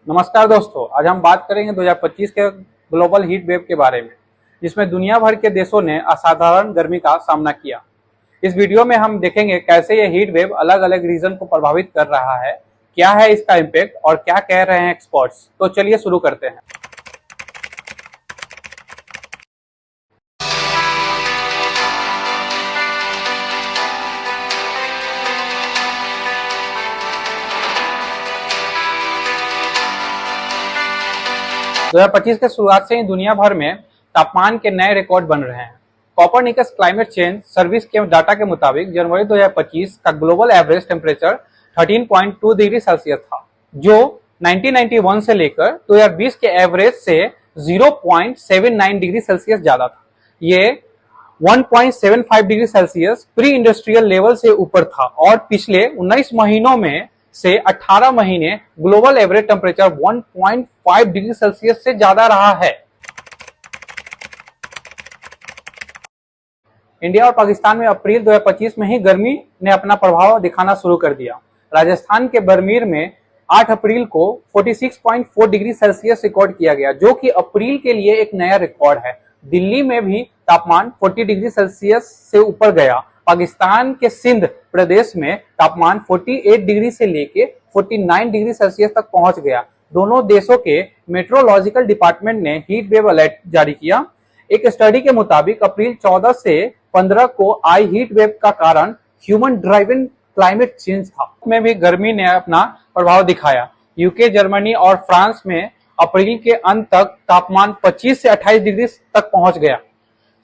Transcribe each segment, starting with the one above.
नमस्कार दोस्तों, आज हम बात करेंगे 2025 के ग्लोबल हीट वेव के बारे में, जिसमें दुनिया भर के देशों ने असाधारण गर्मी का सामना किया। इस वीडियो में हम देखेंगे कैसे ये हीट वेव अलग अलग रीजन को प्रभावित कर रहा है, क्या है इसका इम्पैक्ट और क्या कह रहे हैं एक्सपर्ट्स। तो चलिए शुरू करते हैं। दो 2025 के शुरुआत से ही दुनिया भर में तापमान के नए रिकॉर्ड बन रहे हैं। कोपरनिकस क्लाइमेट चेंज सर्विस के डाटा के मुताबिक जनवरी 2025 का global average temperature 13.2 degree Celsius था, जो 1991 से लेकर 2020 के एवरेज से 0.79 डिग्री सेल्सियस ज्यादा था। ये 1.75 degree Celsius pre industrial level से ऊपर था और पिछले 19 महीनों में से 18 महीने global average temperature 1.5 degree Celsius से ज्यादा रहा है। इंडिया और पाकिस्तान में अप्रैल 2025 में ही गर्मी ने अपना प्रभाव दिखाना शुरू कर दिया। राजस्थान के बरमीर में 8 अप्रैल को 46.4 डिग्री सेल्सियस रिकॉर्ड किया गया, जो कि अप्रैल के लिए एक नया रिकॉर्ड है। दिल्ली में भी तापमान 40 डिग्री सेल्सियस से ऊपर गया। पाकिस्तान के सिंध प्रदेश में तापमान 48 डिग्री से लेके 49 डिग्री सेल्सियस तक पहुंच गया। दोनों देशों के मेट्रोलॉजिकल डिपार्टमेंट ने हीट वेव अलर्ट जारी किया। एक स्टडी के मुताबिक अप्रैल 14 से 15 को आई हीट वेव का कारण ह्यूमन ड्राइवन क्लाइमेट चेंज था। में भी गर्मी ने अपना प्रभाव दिखाया। यूके, जर्मनी और फ्रांस में अप्रैल के अंत तक तापमान 25 से 28 डिग्री तक पहुंच गया।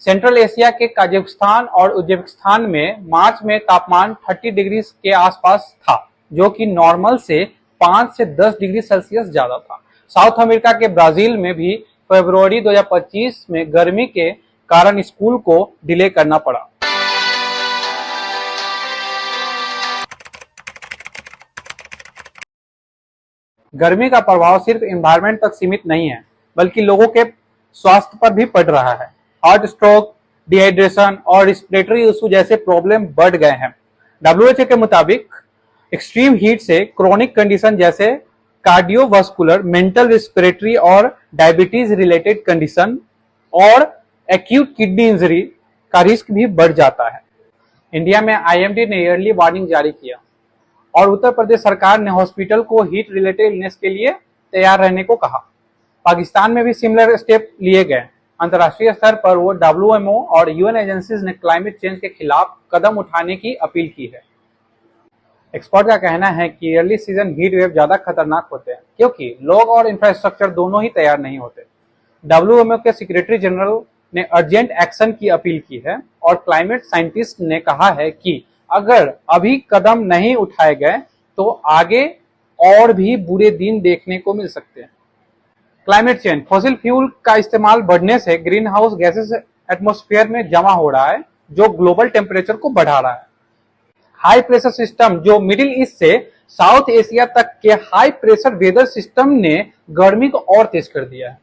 सेंट्रल एशिया के कजाकिस्तान और उज्बेकिस्तान में मार्च में तापमान 30 डिग्री के आसपास था, जो कि नॉर्मल से 5 से 10 डिग्री सेल्सियस ज्यादा था। साउथ अमेरिका के ब्राजील में भी फरवरी 2025 में गर्मी के कारण स्कूल को डिले करना पड़ा। गर्मी का प्रभाव सिर्फ एनवायरनमेंट तक सीमित नहीं है, बल्कि लोगों के स्वास्थ्य पर भी पड़ रहा है। हार्ट स्ट्रोक, डिहाइड्रेशन और रिस्पिरेटरी इशू जैसे प्रॉब्लम बढ़ गए हैं। WHO के मुताबिक एक्सट्रीम हीट से क्रोनिक कंडीशन जैसे कार्डियोवास्कुलर, मेंटल, रिस्पिरेटरी और डायबिटीज रिलेटेड कंडीशन और एक्यूट किडनी इंजरी का रिस्क भी बढ़ जाता है। इंडिया में IMD ने ईयरली वार्निंग जारी किया और उत्तर प्रदेश सरकार ने हॉस्पिटल को हीट रिलेटेड इलनेस के लिए तैयार रहने को कहा। पाकिस्तान में भी सिमिलर स्टेप लिए गए। अंतर्राष्ट्रीय स्तर पर वो WMO और UN एजेंसीज ने क्लाइमेट चेंज के खिलाफ कदम उठाने की अपील की है। एक्सपर्ट का कहना है कि अर्ली सीजन हीट वेव ज्यादा खतरनाक होते हैं, क्योंकि लोग और इंफ्रास्ट्रक्चर दोनों ही तैयार नहीं होते। WMO के सेक्रेटरी जनरल ने अर्जेंट एक्शन की अपील की है और क्लाइमेट साइंटिस्ट ने कहा है कि अगर अभी कदम नहीं उठाए गए तो आगे और भी बुरे दिन देखने को मिल सकते हैं। क्लाइमेट चेंज, फॉसिल फ्यूल का इस्तेमाल बढ़ने से ग्रीन हाउस गैसेस एटमॉस्फेयर में जमा हो रहा है, जो ग्लोबल टेम्परेचर को बढ़ा रहा है। हाई प्रेशर सिस्टम, जो मिडिल ईस्ट से साउथ एशिया तक के हाई प्रेशर वेदर सिस्टम ने गर्मी को और तेज कर दिया है।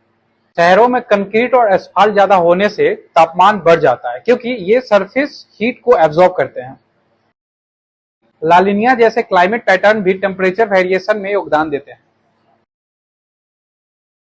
शहरों में कंक्रीट और एस्फाल्ट ज्यादा होने से तापमान बढ़ जाता है, क्योंकि ये सरफेस हीट को एब्जॉर्ब करते हैं। लालिनिया जैसे क्लाइमेट पैटर्न भी टेम्परेचर वेरिएशन में योगदान देते हैं।